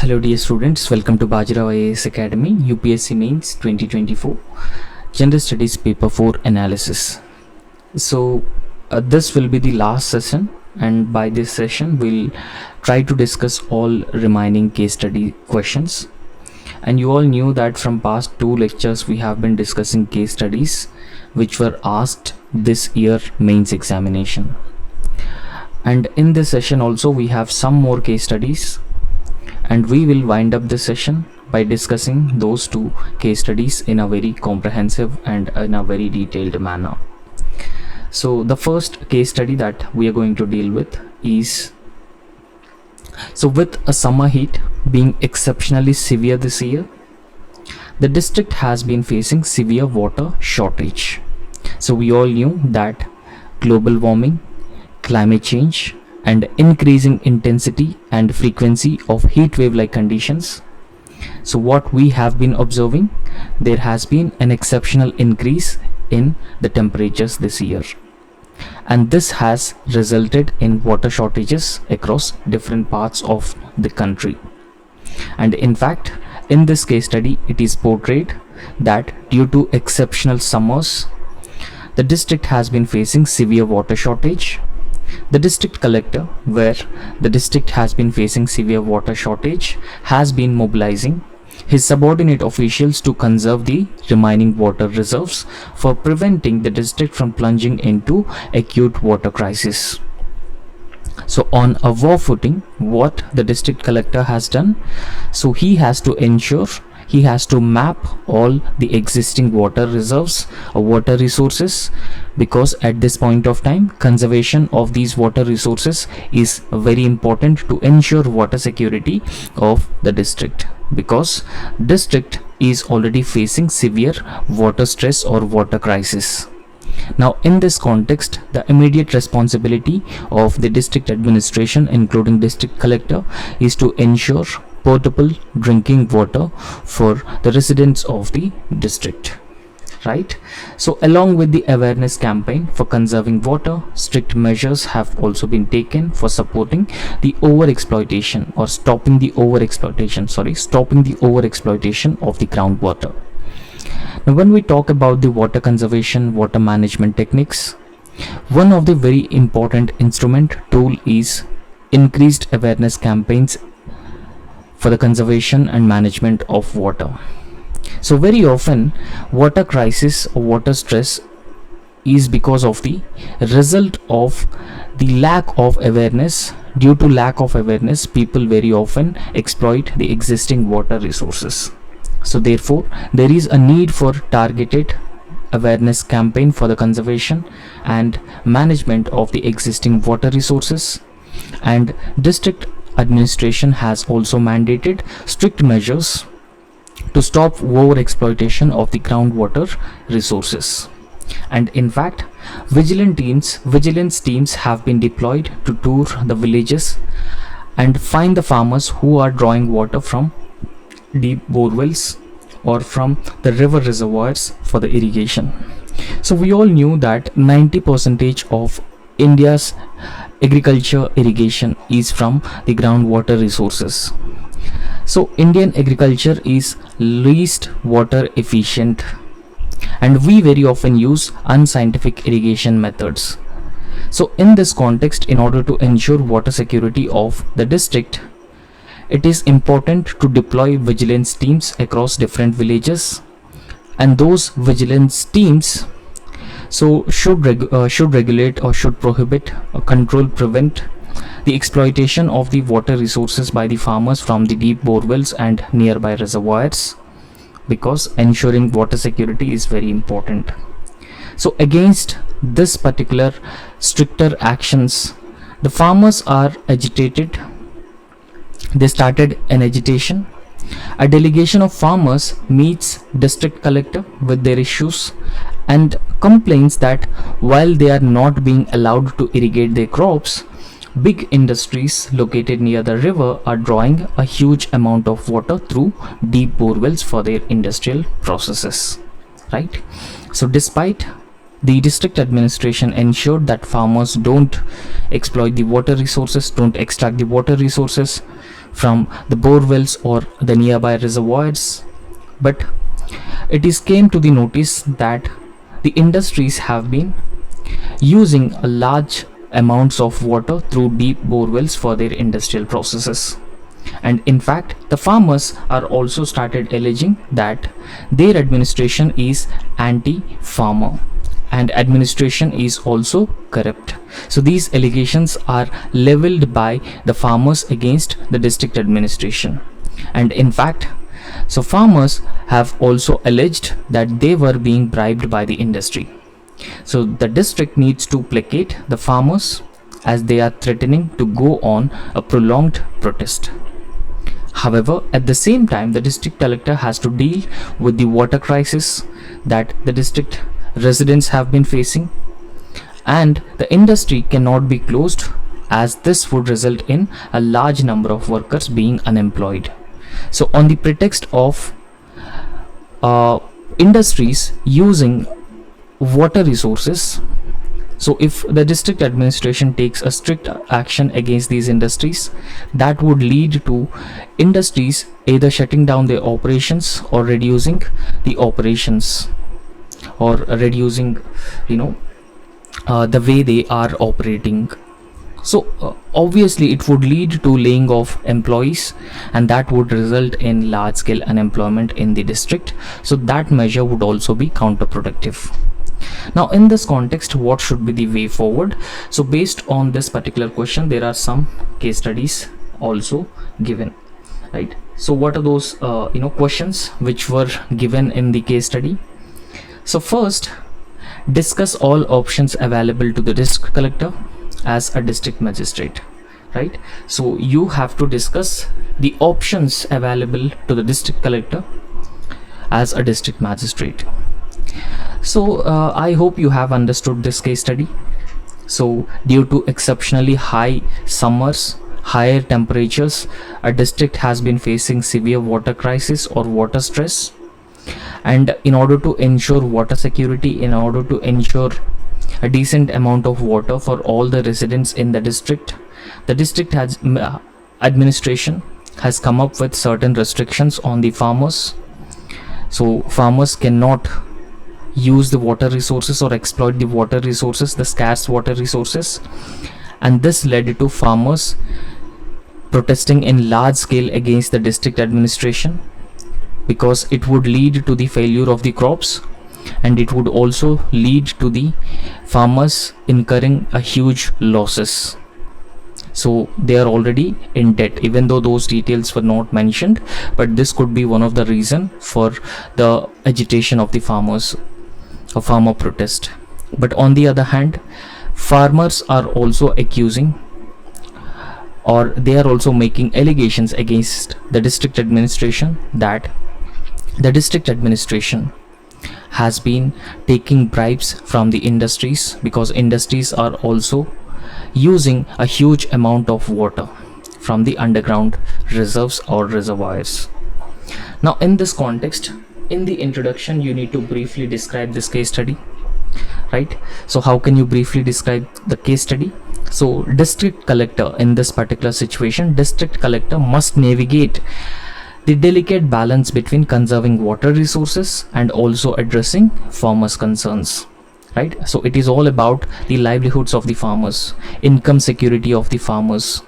Hello dear students, welcome to Bajirao IAS Academy, UPSC Mains 2024, General Studies Paper 4 Analysis. So this will be the last session, and by this session we'll try to discuss all remaining case study questions. And you all knew that from past 2 lectures we have been discussing case studies which were asked this year mains examination. And in this session also we have some more case studies, and we will wind up this session by discussing those 2 case studies in a very comprehensive and in a very detailed manner. So the first case study that we are going to deal with is, so with a summer heat being exceptionally severe this year, the district has been facing severe water shortage. So we all knew that global warming, climate change, and increasing intensity and frequency of heat wave like conditions. So what we have been observing, there has been an exceptional increase in the temperatures this year, and this has resulted in water shortages across different parts of the country. And in fact, in this case study it is portrayed that due to exceptional summers, the district has been facing severe water shortage. The district collector, where the district has been facing severe water shortage, has been mobilizing his subordinate officials to conserve the remaining water reserves for preventing the district from plunging into acute water crisis. So on a war footing, what the district collector has done, so he has to ensure, he has to map all the existing water reserves or water resources, because at this point of time conservation of these water resources is very important to ensure water security of the district, because district is already facing severe water stress or water crisis. Now in this context, the immediate responsibility of the district administration, including district collector, is to ensure potable drinking water for the residents of the district, right? So along with the awareness campaign for conserving water, strict measures have also been taken for supporting the overexploitation or stopping the overexploitation of the groundwater. Now when we talk about the water conservation, water management techniques, one of the very important tool is increased awareness campaigns for the conservation and management of water. So very often water crisis or water stress is because of the result of the lack of awareness. Due to lack of awareness, people very often exploit the existing water resources. So therefore there is a need for targeted awareness campaign for the conservation and management of the existing water resources, and district administration has also mandated strict measures to stop overexploitation of the groundwater resources. And in fact, vigilance teams have been deployed to tour the villages and find the farmers who are drawing water from deep borewells or from the river reservoirs for the irrigation. So we all knew that 90% of India's agriculture irrigation is from the groundwater resources. So Indian agriculture is least water efficient, and we very often use unscientific irrigation methods. So in this context, in order to ensure water security of the district, it is important to deploy vigilance teams across different villages, and those vigilance teams should regulate or should prohibit or control, prevent the exploitation of the water resources by the farmers from the deep borewells and nearby reservoirs, because ensuring water security is very important. So against this particular stricter actions, the farmers are agitated. They started an agitation. A delegation of farmers meets district collector with their issues and complains that while they are not being allowed to irrigate their crops, big industries located near the river are drawing a huge amount of water through deep borewells for their industrial processes, right? So despite the district administration ensured that farmers don't exploit the water resources, don't extract the water resources from the bore wells or the nearby reservoirs. But it is came to the notice that the industries have been using a large amounts of water through deep bore wells for their industrial processes. And in fact, the farmers are also started alleging that their administration is anti-farmer and administration is also corrupt. So these allegations are leveled by the farmers against the district administration. And in fact, so farmers have also alleged that they were being bribed by the industry. So the district needs to placate the farmers as they are threatening to go on a prolonged protest. However, at the same time, the district collector has to deal with the water crisis that the district residents have been facing, and the industry cannot be closed as this would result in a large number of workers being unemployed. So on the pretext of industries using water resources, so if the district administration takes a strict action against these industries, that would lead to industries either shutting down their operations or reducing the operations, or reducing the way they are operating. So obviously it would lead to laying off employees, and that would result in large scale unemployment in the district. So that measure would also be counterproductive. Now in this context, what should be the way forward? So based on this particular question, there are some case studies also given, right? So what are those questions which were given in the case study? So first, discuss all options available to the district collector as a district magistrate, right? So you have to discuss the options available to the district collector as a district magistrate. So I hope you have understood this case study. So due to exceptionally high summers, higher temperatures, a district has been facing severe water crisis or water stress, and in order to ensure water security, in order to ensure a decent amount of water for all the residents in the district has administration has come up with certain restrictions on the farmers. So farmers cannot use the water resources or exploit the water resources, the scarce water resources, and this led to farmers protesting in large scale against the district administration, because it would lead to the failure of the crops, and it would also lead to the farmers incurring a huge losses. So they are already in debt, even though those details were not mentioned, but this could be one of the reason for the agitation of the farmers, a farmer protest. But on the other hand, farmers are also accusing, or they are also making allegations against the district administration that the district administration has been taking bribes from the industries, because industries are also using a huge amount of water from the underground reserves or reservoirs. Now in this context, in the introduction, you need to briefly describe this case study, right? So how can you briefly describe the case study? So district collector, in this particular situation, district collector must navigate the delicate balance between conserving water resources and also addressing farmers' concerns, right? So it is all about the livelihoods of the farmers, income security of the farmers.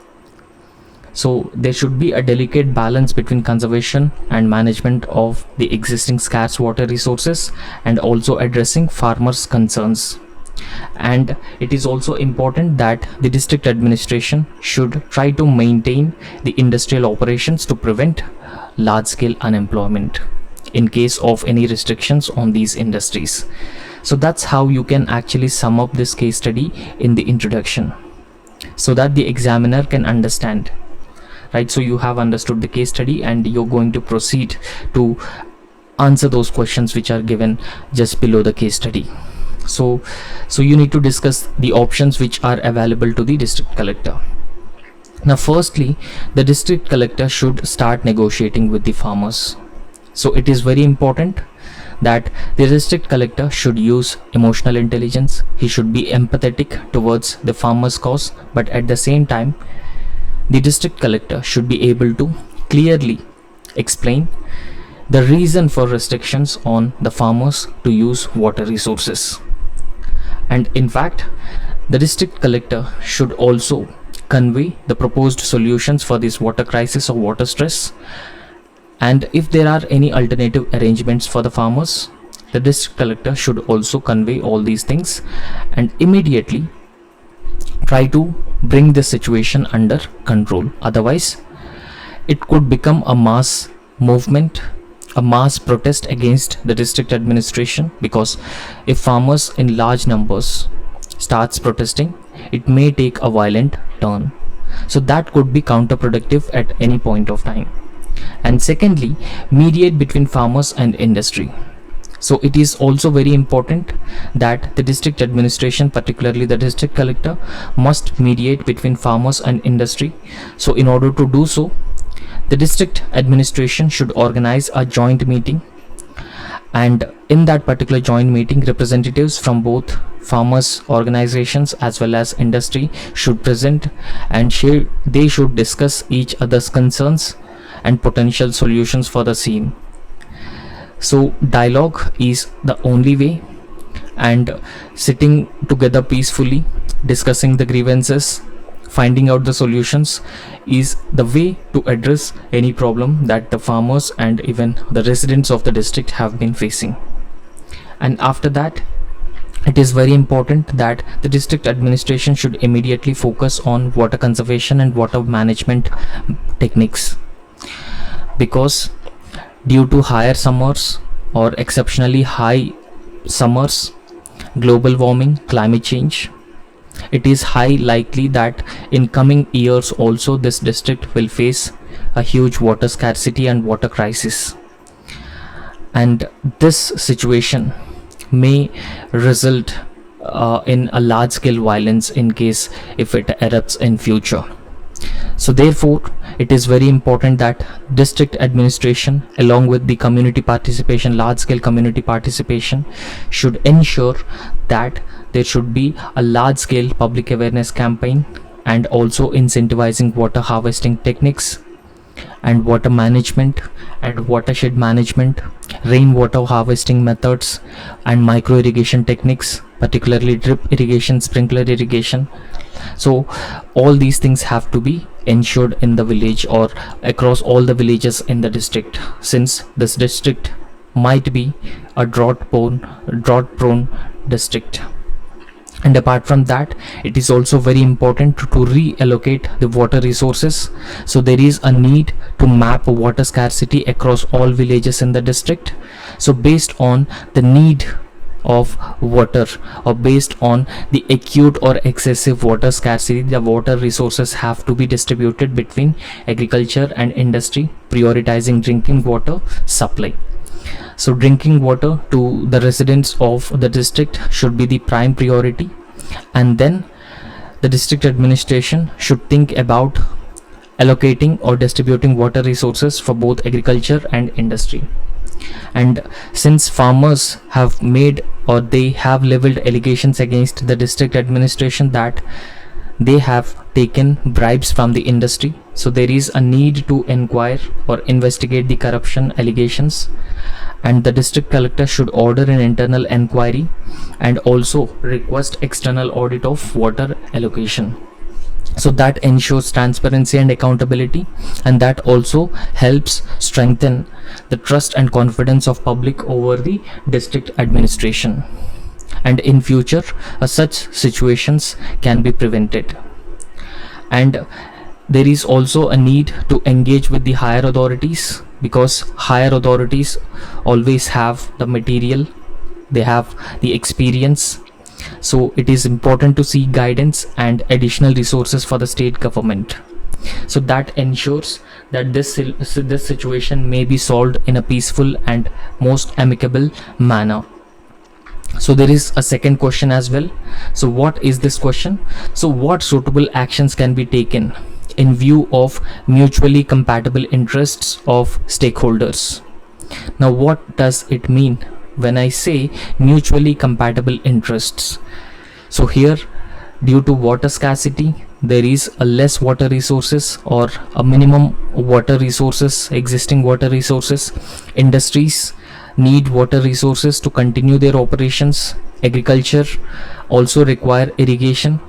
So there should be a delicate balance between conservation and management of the existing scarce water resources and also addressing farmers' concerns. And it is also important that the district administration should try to maintain the industrial operations to prevent large-scale unemployment in case of any restrictions on these industries. So that's how you can actually sum up this case study in the introduction, so that the examiner can understand, right? So you have understood the case study and you're going to proceed to answer those questions which are given just below the case study. So you need to discuss the options which are available to the district collector. Now firstly, the district collector should start negotiating with the farmers. So it is very important that the district collector should use emotional intelligence. He should be empathetic towards the farmer's cause, but at the same time, the district collector should be able to clearly explain the reason for restrictions on the farmers to use water resources. And in fact, the district collector should also convey the proposed solutions for this water crisis or water stress, and if there are any alternative arrangements for the farmers, the district collector should also convey all these things and immediately try to bring the situation under control. Otherwise, it could become a mass movement, a mass protest against the district administration, because if farmers in large numbers starts protesting, it may take a violent turn. So that could be counterproductive at any point of time. And secondly, mediate between farmers and industry. So it is also very important that the district administration, particularly the district collector, must mediate between farmers and industry. So in order to do so, the district administration should organize a joint meeting, and in that particular joint meeting, representatives from both farmers organizations as well as industry should present, and they should discuss each other's concerns and potential solutions for the same. So dialogue is the only way, and sitting together peacefully, discussing the grievances, finding out the solutions is the way to address any problem that the farmers and even the residents of the district have been facing. And after that, it is very important that the district administration should immediately focus on water conservation and water management techniques, because due to higher summers or exceptionally high summers, global warming, climate change, it is high likely that in coming years also this district will face a huge water scarcity and water crisis, and this situation may result in a large scale violence in case if it erupts in future. So therefore, it is very important that district administration, along with the community participation, large scale community participation, should ensure that there should be a large scale public awareness campaign, and also incentivizing water harvesting techniques and water management and watershed management, rainwater harvesting methods and micro irrigation techniques, particularly drip irrigation, sprinkler irrigation. So all these things have to be ensured in the village or across all the villages in the district, since this district might be a drought prone district. And apart from that, it is also very important to reallocate the water resources. So there is a need to map water scarcity across all villages in the district. So based on the need of water, or based on the acute or excessive water scarcity, the water resources have to be distributed between agriculture and industry, prioritizing drinking water supply. So drinking water to the residents of the district should be the prime priority, and then the district administration should think about allocating or distributing water resources for both agriculture and industry. And since farmers have made or they have leveled allegations against the district administration that they have taken bribes from the industry, so there is a need to inquire or investigate the corruption allegations, and the district collector should order an internal inquiry and also request external audit of water allocation. So that ensures transparency and accountability, and that also helps strengthen the trust and confidence of public over the district administration, and in future such situations can be prevented. And there is also a need to engage with the higher authorities, because higher authorities always have the material, they have the experience. So it is important to seek guidance and additional resources for the state government, so that ensures that this situation may be solved in a peaceful and most amicable manner. So there is a second question as well. So what is this question? So what suitable actions can be taken in view of mutually compatible interests of stakeholders? Now what does it mean when I say mutually compatible interests. So here, due to water scarcity, there is a less water resources or a minimum water resources, existing water resources. Industries need water resources to continue their operations. Agriculture also require irrigation,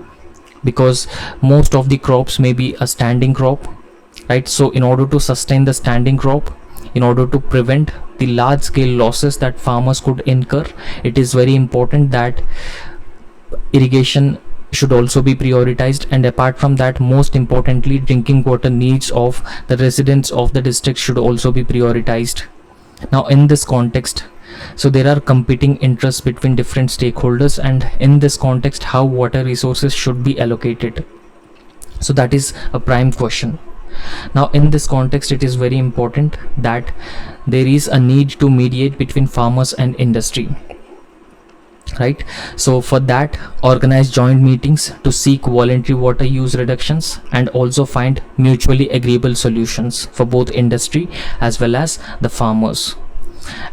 because most of the crops may be a standing crop, right? So in order to sustain the standing crop, in order to prevent the large scale losses that farmers could incur, it is very important that irrigation should also be prioritized. And apart from that, most importantly, drinking water needs of the residents of the district should also be prioritized. Now in this context, so there are competing interests between different stakeholders, and in this context, how water resources should be allocated, so that is a prime question. Now in this context, it is very important that there is a need to mediate between farmers and industry, right? So for that, organize joint meetings to seek voluntary water use reductions and also find mutually agreeable solutions for both industry as well as the farmers.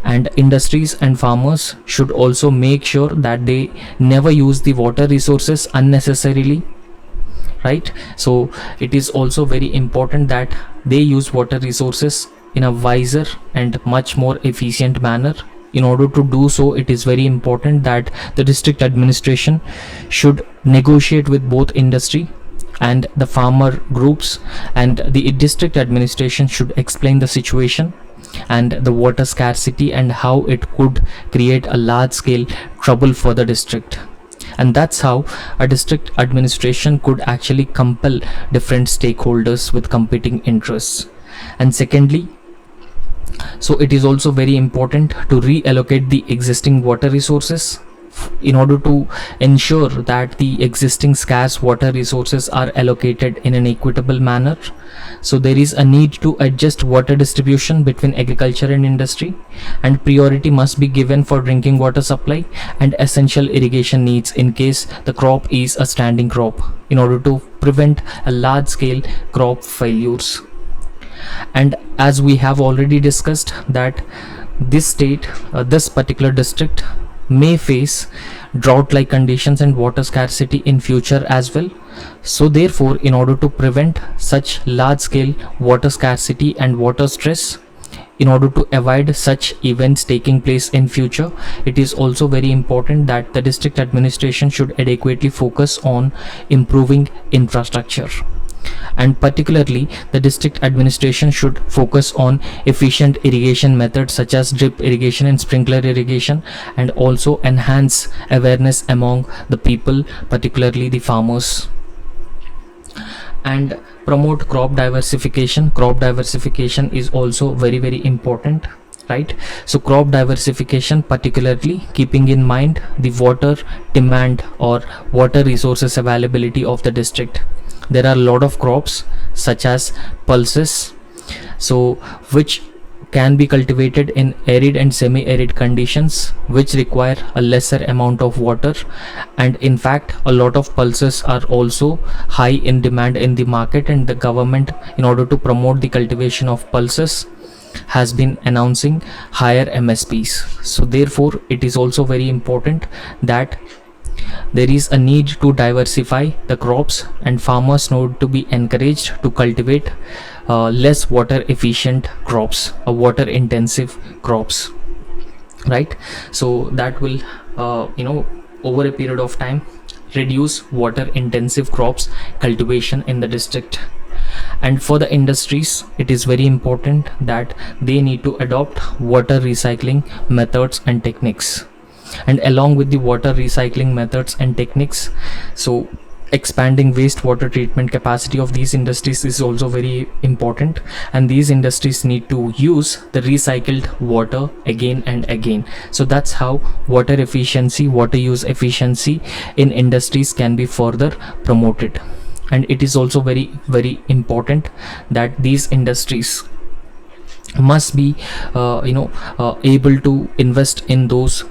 And industries and farmers should also make sure that they never use the water resources unnecessarily, right? So it is also very important that they use water resources in a wiser and much more efficient manner. In order to do so, it is very important that the district administration should negotiate with both industry and the farmer groups, and the district administration should explain the situation and the water scarcity and how it could create a large scale trouble for the district. And that's how a district administration could actually compel different stakeholders with competing interests. And secondly, so it is also very important to reallocate the existing water resources in order to ensure that the existing scarce water resources are allocated in an equitable manner. So there is a need to adjust water distribution between agriculture and industry, and priority must be given for drinking water supply and essential irrigation needs in case the crop is a standing crop, in order to prevent a large scale crop failures. And as we have already discussed that this particular district may face drought like conditions and water scarcity in future as well. So therefore, in order to prevent such large scale water scarcity and water stress, in order to avoid such events taking place in future, it is also very important that the district administration should adequately focus on improving infrastructure. And particularly, the district administration should focus on efficient irrigation methods such as drip irrigation and sprinkler irrigation, and also enhance awareness among the people, particularly the farmers. And promote crop diversification. Crop diversification is also very important, right? So crop diversification, particularly keeping in mind the water demand or water resources availability of the district. There are a lot of crops such as pulses, so which can be cultivated in arid and semi-arid conditions, which require a lesser amount of water. And in fact, a lot of pulses are also high in demand in the market, and the government, in order to promote the cultivation of pulses, has been announcing higher MSPs. So therefore, it is also very important that there is a need to diversify the crops, and farmers need to be encouraged to cultivate less water efficient crops or water intensive crops, right? So that will over a period of time reduce water intensive crops cultivation in the district. And for the industries, it is very important that they need to adopt water recycling methods and techniques. And along with the water recycling methods and techniques, so expanding wastewater treatment capacity of these industries is also very important, and these industries need to use the recycled water again and again. So that's how water efficiency, water use efficiency in industries can be further promoted. And it is also very important that these industries must be able to invest in those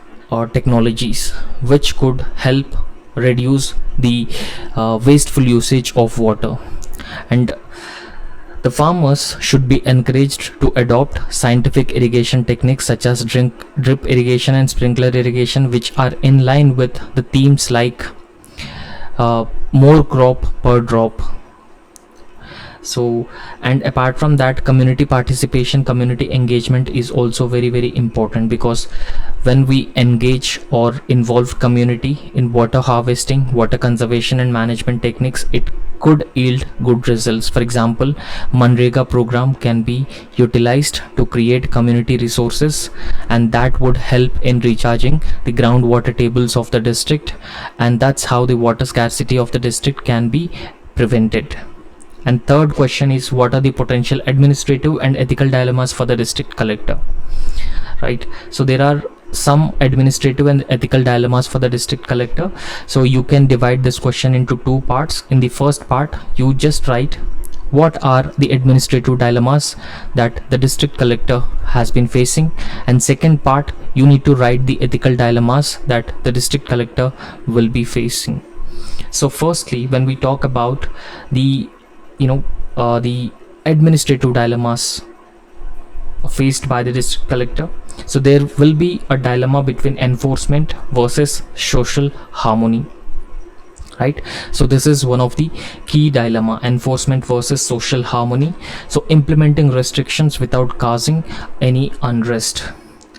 technologies which could help reduce the wasteful usage of water. And The farmers should be encouraged to adopt scientific irrigation techniques such as drip irrigation and sprinkler irrigation, which are in line with the themes like more crop per drop. So, and apart from that, community participation, community engagement is also very important, because when we engage or involve community in water harvesting, water conservation and management techniques, it could yield good results. For example, Manrega program can be utilized to create community resources, and that would help in recharging the groundwater tables of the district, and that's how the water scarcity of the district can be prevented. And third question is, what are the potential administrative and ethical dilemmas for the district collector? Right, so there are some administrative and ethical dilemmas for the district collector. So you can divide this question into two parts. In the first part, you just write what are the administrative dilemmas that the district collector has been facing, and second part, you need to write the ethical dilemmas that the district collector will be facing. So firstly, when we talk about the the administrative dilemmas faced by the district collector, so there will be a dilemma between enforcement versus social harmony. Right, so this is one of the key dilemma, enforcement versus social harmony. So implementing restrictions without causing any unrest.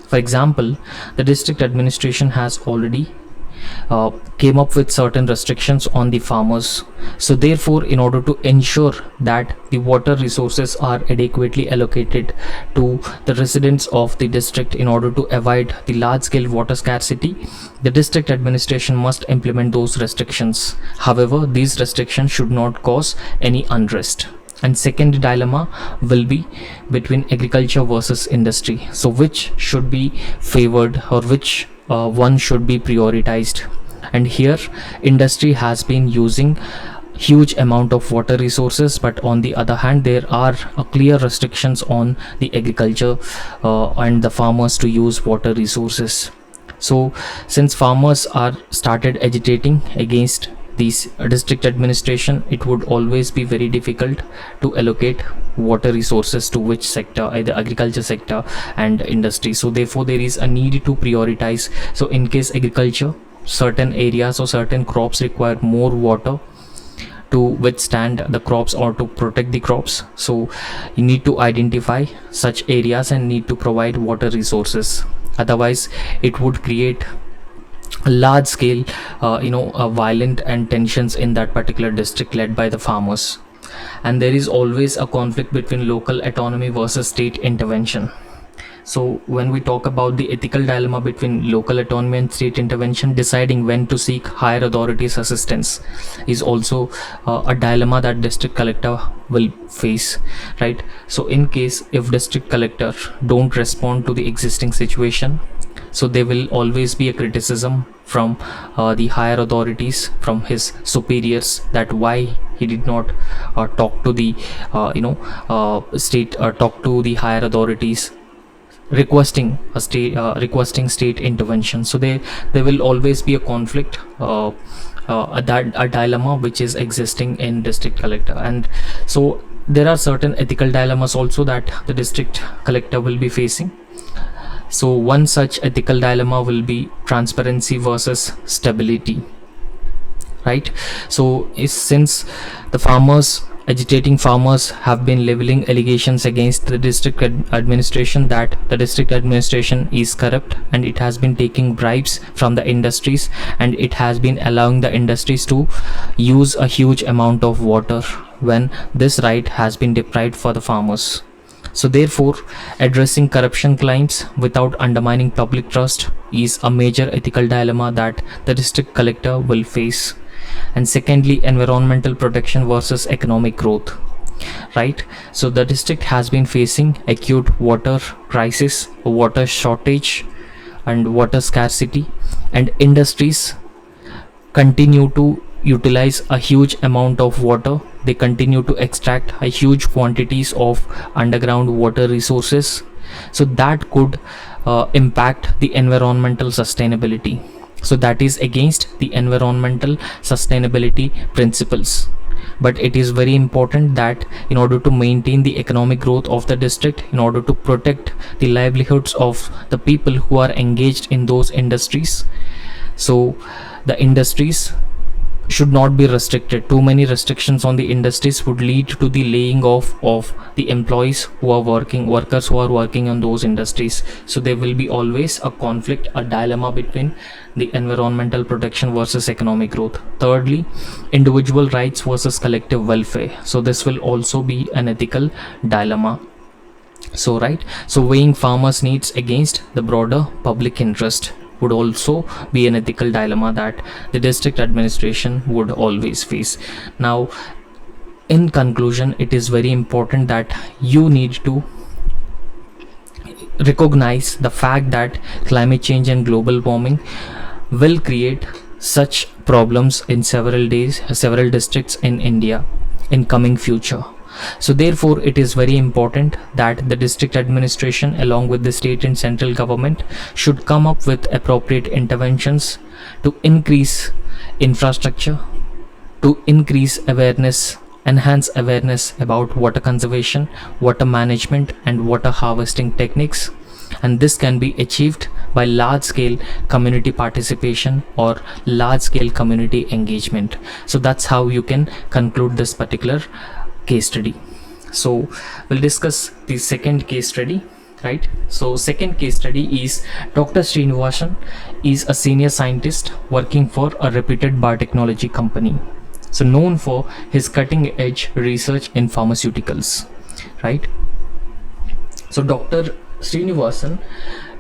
For example, the district administration has already came up with certain restrictions on the farmers. So therefore, in order to ensure that the water resources are adequately allocated to the residents of the district, in order to avoid the large scale water scarcity, the district administration must implement those restrictions. However, these restrictions should not cause any unrest. And second dilemma will be between agriculture versus industry. So which should be favored, or which one should be prioritized? And here industry has been using huge amount of water resources, but on the other hand, there are clear restrictions on the agriculture and the farmers to use water resources. So since farmers are started agitating against these district administration, it would always be very difficult to allocate water resources to which sector, either agriculture sector and industry. So therefore there is a need to prioritize. So in case agriculture, certain areas or certain crops require more water to withstand the crops or to protect the crops, so you need to identify such areas and need to provide water resources. Otherwise it would create a large scale violent and tensions in that particular district led by the farmers. And there is always a conflict between local autonomy versus state intervention. So when we talk about the ethical dilemma between local autonomy and state intervention, deciding when to seek higher authorities assistance is also a dilemma that district collector will face, right? So in case if district collector don't respond to the existing situation, so there will always be a criticism from the higher authorities, from his superiors, that why he did not talk to the state, talk to the higher authorities requesting state intervention. So there will always be a conflict, a dilemma which is existing in district collector. And so there are certain ethical dilemmas also that the district collector will be facing. So one such ethical dilemma will be transparency versus stability, right? So since the agitating farmers have been leveling allegations against the district administration that the district administration is corrupt and it has been taking bribes from the industries, and it has been allowing the industries to use a huge amount of water when this right has been deprived for the farmers. So therefore, addressing corruption claims without undermining public trust is a major ethical dilemma that the district collector will face. And secondly, environmental protection versus economic growth, right? So the district has been facing acute water crisis, water shortage and water scarcity, and industries continue to utilize a huge amount of water. They continue to extract a huge quantities of underground water resources, so that could impact the environmental sustainability. So that is against the environmental sustainability principles. but it is very important that in order to maintain the economic growth of the district, in order to protect the livelihoods of the people who are engaged in those industries, so the industries should not be restricted. Too many restrictions on the industries would lead to the laying off of the employees who are workers who are working on those industries. So there will be always a conflict, a dilemma between the environmental protection versus economic growth. Thirdly, individual rights versus collective welfare. So this will also be an ethical dilemma. So weighing farmers' needs against the broader public interest would also be an ethical dilemma that the district administration would always face. Now, in conclusion, it is very important that you need to recognize the fact that climate change and global warming will create such problems in several districts in India in coming future. So therefore, it is very important that the district administration along with the state and central government should come up with appropriate interventions to increase infrastructure, to increase awareness, enhance awareness about water conservation, water management and water harvesting techniques. And this can be achieved by large scale community participation or large scale community engagement. So that's how you can conclude this particular case study. So we'll discuss the second case study, right? So second case study is Dr. Srinivasan is a senior scientist working for a reputed biotechnology company, so known for his cutting edge research in pharmaceuticals, right? So Dr. Srinivasan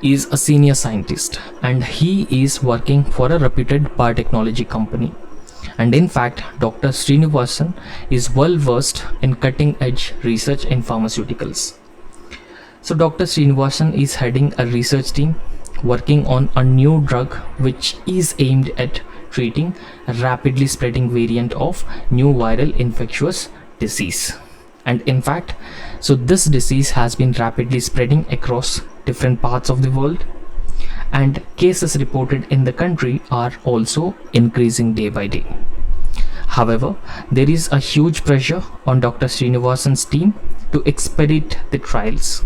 is a senior scientist and he is working for a reputed biotechnology company. And in fact, Dr. Srinivasan is well versed in cutting edge research in pharmaceuticals. So Dr. Srinivasan is heading a research team working on a new drug which is aimed at treating a rapidly spreading variant of new viral infectious disease. And in fact, so this disease has been rapidly spreading across different parts of the world, and cases reported in the country are also increasing day by day. However, there is a huge pressure on Dr. Srinivasan's team to expedite the trials,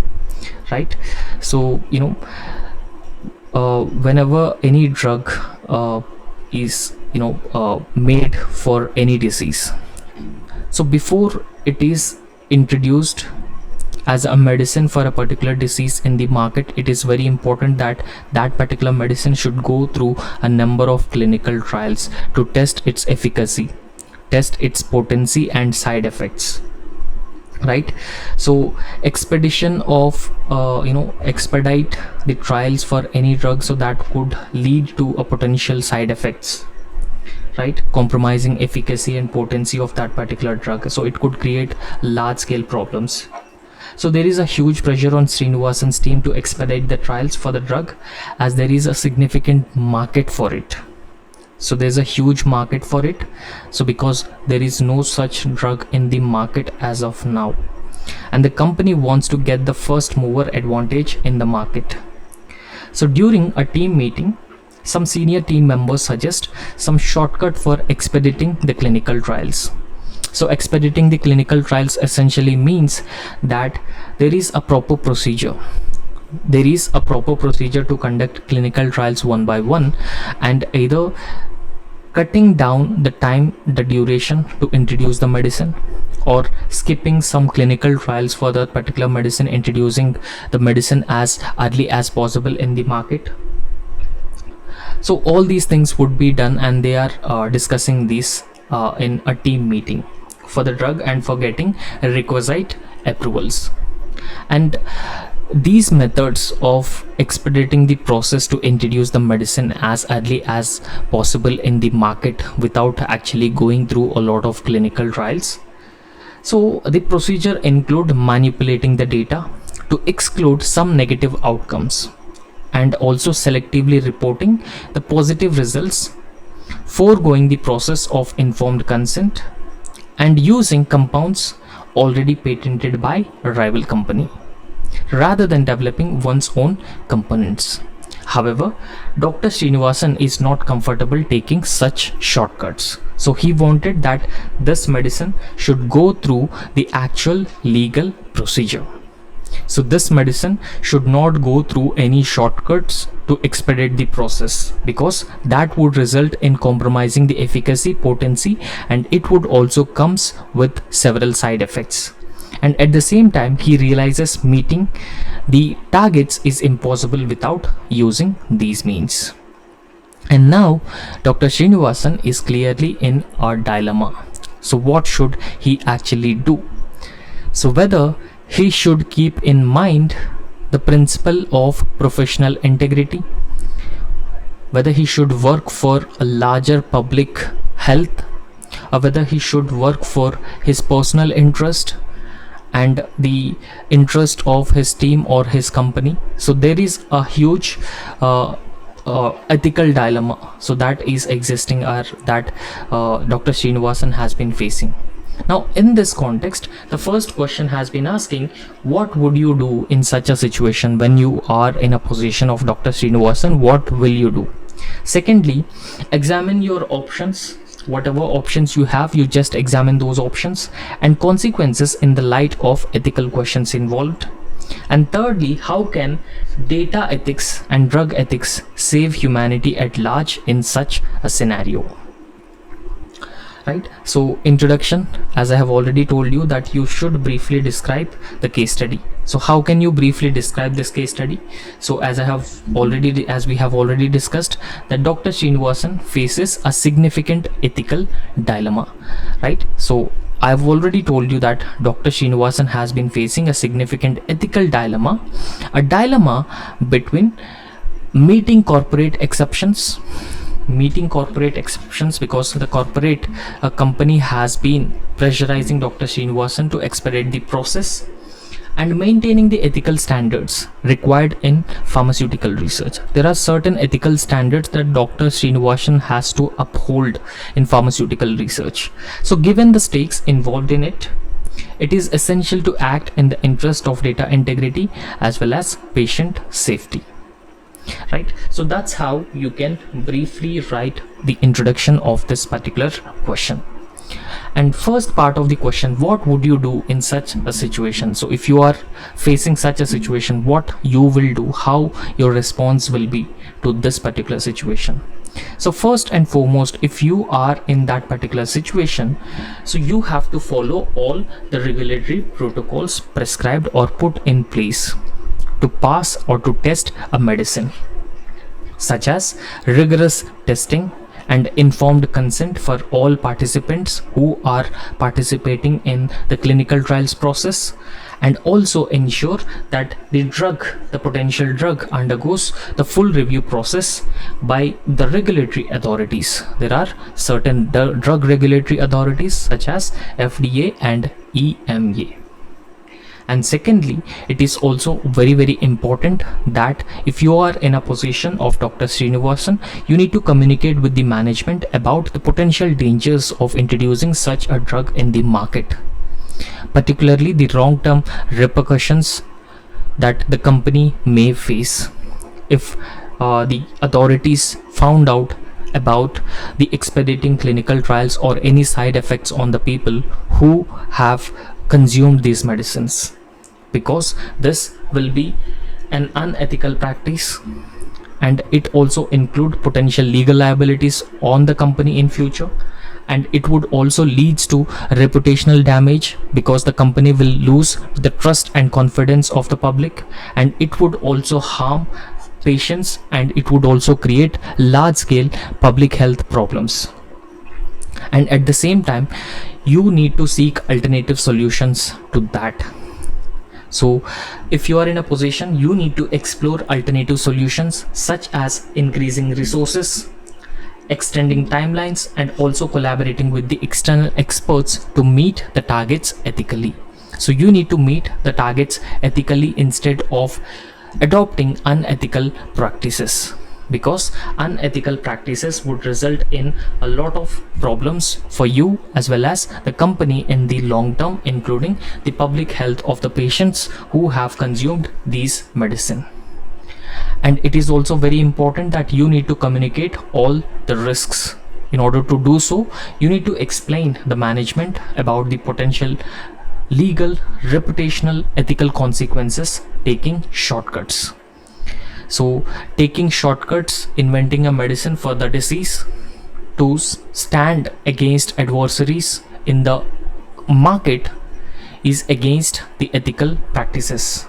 right? So, whenever any drug is, made for any disease, so before it is introduced as a medicine for a particular disease in the market, it is very important that that particular medicine should go through a number of clinical trials to test its efficacy, test its potency and side effects, right? So expedition of expedite the trials for any drug, so that could lead to a potential side effects, right, compromising efficacy and potency of that particular drug. So it could create large scale problems. So there is a huge pressure on Srinivasan's team to expedite the trials for the drug, as there is a significant market for it. So there's a huge market for it. So because there is no such drug in the market as of now, and the company wants to get the first mover advantage in the market. So during a team meeting, some senior team members suggest some shortcut for expediting the clinical trials. So expediting the clinical trials essentially means that there is a proper procedure. There is a proper procedure to conduct clinical trials one by one, and either cutting down the time, the duration to introduce the medicine, or skipping some clinical trials for that particular medicine, introducing the medicine as early as possible in the market. So all these things would be done, and they are discussing this in a team meeting for the drug and for getting requisite approvals. And these methods of expediting the process to introduce the medicine as early as possible in the market without actually going through a lot of clinical trials. So the procedure include manipulating the data to exclude some negative outcomes, and also selectively reporting the positive results, foregoing the process of informed consent, and using compounds already patented by a rival company rather than developing one's own components. However, Dr. Srinivasan is not comfortable taking such shortcuts. So he wanted that this medicine should go through the actual legal procedure. So this medicine should not go through any shortcuts to expedite the process, because that would result in compromising the efficacy, potency, and it would also comes with several side effects. And at the same time, he realizes meeting the targets is impossible without using these means. And now Dr. Srinivasan is clearly in a dilemma. So what should he actually do? So whether he should keep in mind the principle of professional integrity, whether he should work for a larger public health, or whether he should work for his personal interest and the interest of his team or his company. So there is a huge ethical dilemma so that is existing, or that Dr. Srinivasan has been facing. Now in this context, the first question has been asking, what would you do in such a situation? When you are in a position of Dr. Srinivasan, what will you do? Secondly, examine your options. Whatever options you have, you just examine those options and consequences in the light of ethical questions involved. And thirdly, how can data ethics and drug ethics save humanity at large in such a scenario? Right. So introduction, as I have already told you that you should briefly describe the case study. So how can you briefly describe this case study? So as we have already discussed, that Dr. Srinivasan faces a significant ethical dilemma, right? So I've already told you that Dr. Srinivasan has been facing a significant ethical dilemma, a dilemma between meeting corporate exceptions, because the corporate company has been pressurizing Dr. Srinivasan to expedite the process, and maintaining the ethical standards required in pharmaceutical research. There are certain ethical standards that Dr. Srinivasan has to uphold in pharmaceutical research. So given the stakes involved in it, it is essential to act in the interest of data integrity as well as patient safety. Right. So that's how you can briefly write the introduction of this particular question. And first part of the question, what would you do in such a situation? So if you are facing such a situation, what you will do, how your response will be to this particular situation. So first and foremost, if you are in that particular situation, so you have to follow all the regulatory protocols prescribed or put in place to pass or to test a medicine, such as rigorous testing and informed consent for all participants who are participating in the clinical trials process, and also ensure that the potential drug undergoes the full review process by the regulatory authorities. There are certain drug regulatory authorities such as FDA and EMA. And secondly, it is also very important that if you are in a position of Dr. Srinivasan, you need to communicate with the management about the potential dangers of introducing such a drug in the market, particularly the long-term repercussions that the company may face if the authorities found out about the expediting clinical trials or any side effects on the people who have consumed these medicines, because this will be an unethical practice, and it also include potential legal liabilities on the company in future, and it would also leads to reputational damage because the company will lose the trust and confidence of the public, and it would also harm patients, and it would also create large scale public health problems. And at the same time, you need to seek alternative solutions to that. So if you are in a position, you need to explore alternative solutions such as increasing resources, extending timelines, and also collaborating with the external experts to meet the targets ethically. So you need to meet the targets ethically instead of adopting unethical practices, because unethical practices would result in a lot of problems for you as well as the company in the long term, including the public health of the patients who have consumed these medicine. And it is also very important that you need to communicate all the risks. In order to do so, you need to explain the management about the potential legal, reputational, ethical consequences taking shortcuts. So taking shortcuts, inventing a medicine for the disease, to stand against adversaries in the market, is against the ethical practices.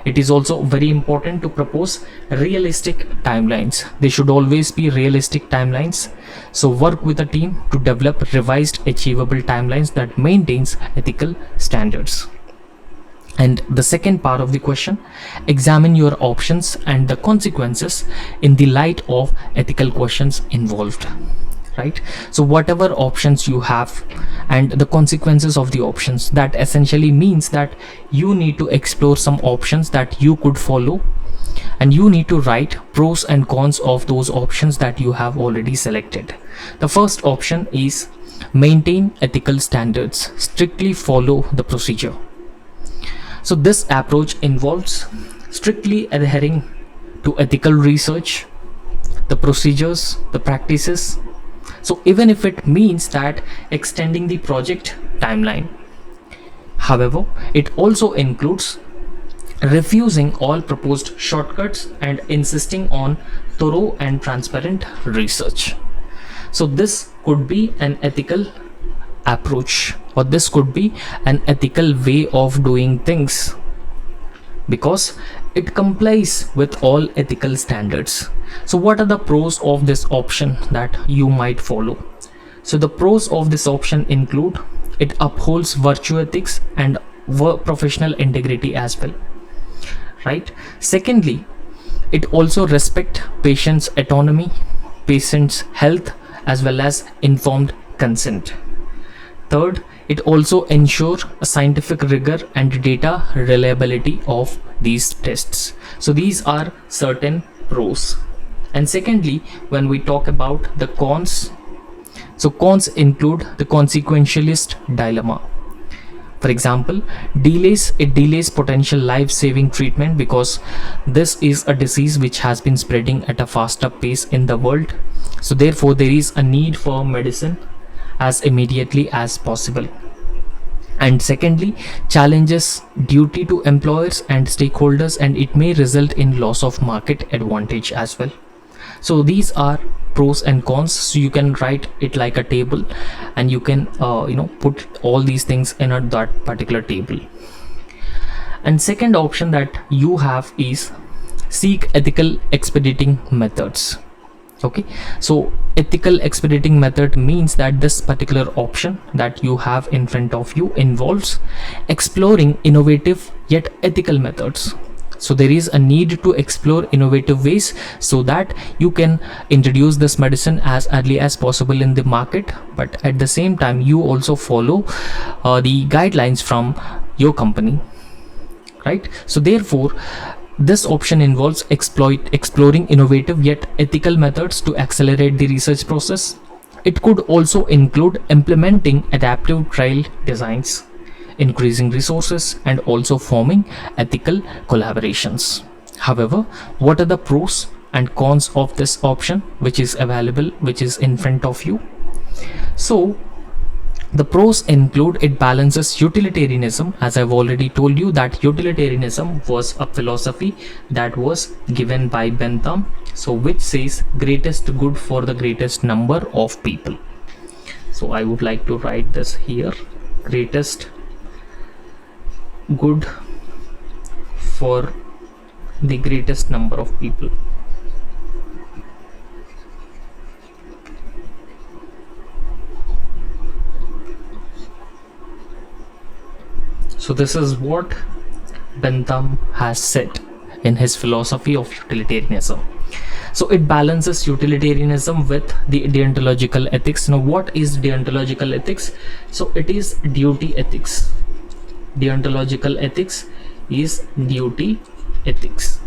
It is also very important to propose realistic timelines. They should always be realistic timelines. So work with a team to develop revised achievable timelines that maintains ethical standards. And the second part of the question, examine your options and the consequences in the light of ethical questions involved. Right? So whatever options you have and the consequences of the options, that essentially means that you need to explore some options that you could follow, and you need to write pros and cons of those options that you have already selected. The first option is maintain ethical standards, strictly follow the procedure. So this approach involves strictly adhering to ethical research, the procedures, the practices. So even if it means that extending the project timeline. However, it also includes refusing all proposed shortcuts and insisting on thorough and transparent research. So this could be an ethical approach, or this could be an ethical way of doing things, because it complies with all ethical standards. So what are the pros of this option that you might follow? So the pros of this option include it upholds virtue ethics and professional integrity as well, right? Secondly, it also respect patients' autonomy, patients' health, as well as informed consent. Third, it also ensures a scientific rigor and data reliability of these tests. So these are certain pros. And secondly, when we talk about the cons, so cons include the consequentialist dilemma. For example, it delays potential life-saving treatment, because this is a disease which has been spreading at a faster pace in the world. So therefore, there is a need for medicine as immediately as possible. And secondly, challenges duty to employers and stakeholders, and it may result in loss of market advantage as well. So these are pros and cons. So you can write it like a table, and you can put all these things in that particular table. And second option that you have is seek ethical expediting methods. Okay, so ethical expediting method means that this particular option that you have in front of you involves exploring innovative yet ethical methods. So there is a need to explore innovative ways so that you can introduce this medicine as early as possible in the market, but at the same time you also follow the guidelines from your company, right? So therefore, this option involves exploring innovative yet ethical methods to accelerate the research process. It could also include implementing adaptive trial designs, increasing resources, and also forming ethical collaborations. However, what are the pros and cons of this option which is available, which is in front of you? So the pros include it balances utilitarianism. As I've already told you that utilitarianism was a philosophy that was given by Bentham, so which says greatest good for the greatest number of people. So I would like to write this here, greatest good for the greatest number of people. So this is what Bentham has said in his philosophy of utilitarianism. So it balances utilitarianism with the deontological ethics. Now what is deontological ethics? So it is duty ethics. Deontological ethics is duty ethics.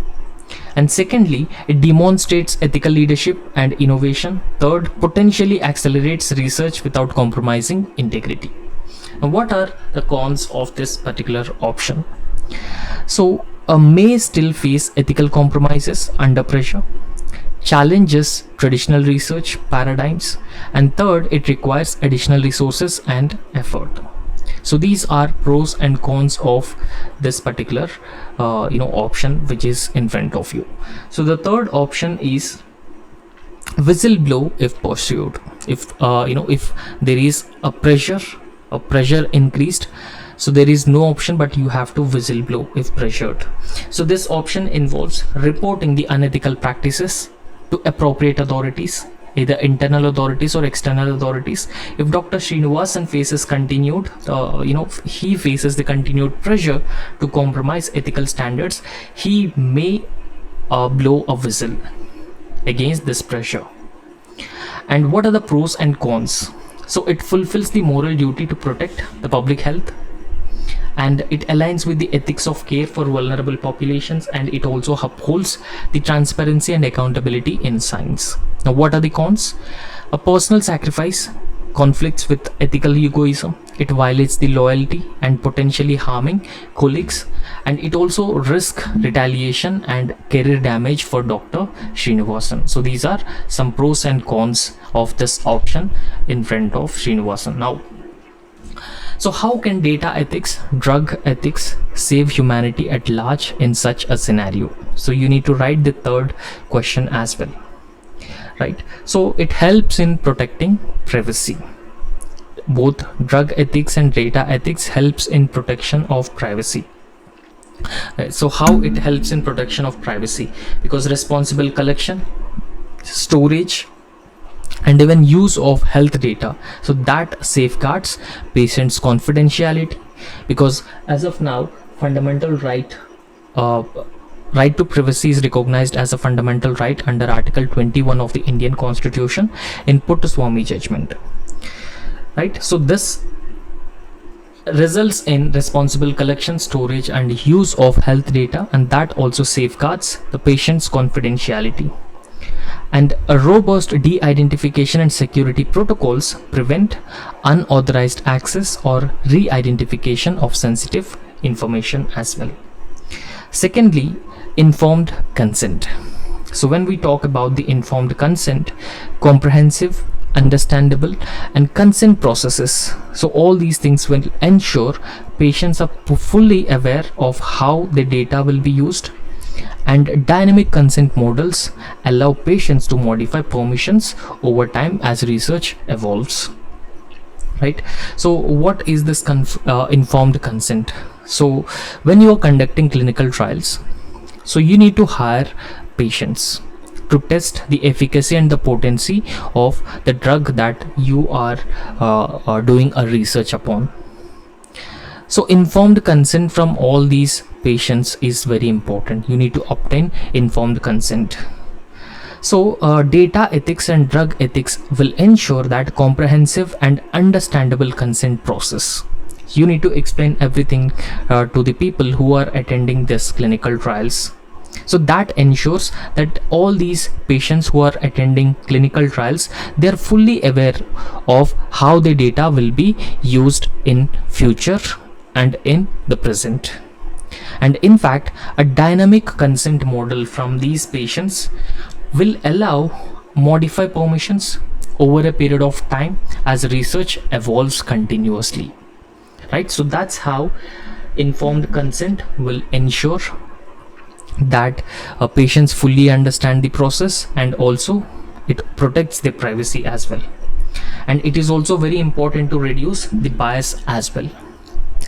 And secondly, it demonstrates ethical leadership and innovation. Third, potentially accelerates research without compromising integrity. Now what are the cons of this particular option? So may still face ethical compromises under pressure, challenges traditional research paradigms, and third, it requires additional resources and effort. So these are pros and cons of this particular option which is in front of you. So the third option is whistleblow if pursued. If there is a pressure increased, so there is no option but you have to whistleblow if pressured. So this option involves reporting the unethical practices to appropriate authorities, either internal authorities or external authorities. If Dr. Srinivasan faces he faces the continued pressure to compromise ethical standards, he may blow a whistle against this pressure. And what are the pros and cons? So it fulfills the moral duty to protect the public health, and it aligns with the ethics of care for vulnerable populations, and it also upholds the transparency and accountability in science. Now, what are the cons? A personal sacrifice conflicts with ethical egoism. It violates the loyalty and potentially harming colleagues, and it also risks retaliation and career damage for Dr. Srinivasan. So these are some pros and cons of this option in front of Srinivasan. Now, so how can data ethics, drug ethics save humanity at large in such a scenario? So you need to write the third question as well, right? So it helps in protecting privacy. Both drug ethics and data ethics helps in protection of privacy. So how it helps in protection of privacy? Because responsible collection, storage, and even use of health data, so that safeguards patients' confidentiality. Because as of now, fundamental right to privacy is recognized as a fundamental right under Article 21 of the Indian Constitution in Puttaswamy judgment, right? So this results in responsible collection, storage, and use of health data, and that also safeguards the patient's confidentiality. And a robust de-identification and security protocols prevent unauthorized access or re-identification of sensitive information as well. Secondly, informed consent. So when we talk about the informed consent, comprehensive, understandable, and consent processes, so all these things will ensure patients are fully aware of how the data will be used, and dynamic consent models allow patients to modify permissions over time as research evolves, right? So what is this informed consent? So when you are conducting clinical trials, so you need to hire patients to test the efficacy and the potency of the drug that you are doing a research upon. So informed consent from all these patients is very important. You need to obtain informed consent. So data ethics and drug ethics will ensure that comprehensive and understandable consent process. You need to explain everything to the people who are attending this clinical trials. So that ensures that all these patients who are attending clinical trials, they are fully aware of how the data will be used in future and in the present. And in fact, a dynamic consent model from these patients will allow modify permissions over a period of time as research evolves continuously, right? So that's how informed consent will ensure that patients fully understand the process, and also it protects their privacy as well. And it is also very important to reduce the bias as well,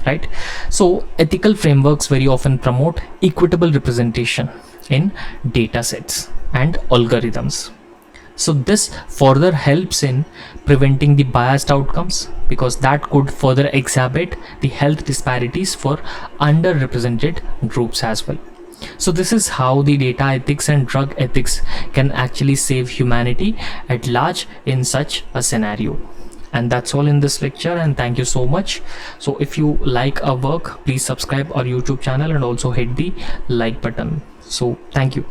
right? So ethical frameworks very often promote equitable representation in data sets and algorithms. So this further helps in preventing the biased outcomes, because that could further exacerbate the health disparities for underrepresented groups as well. So this is how the data ethics and drug ethics can actually save humanity at large in such a scenario. And that's all in this lecture, and thank you so much. So if you like our work, please subscribe our YouTube channel and also hit the like button. So thank you.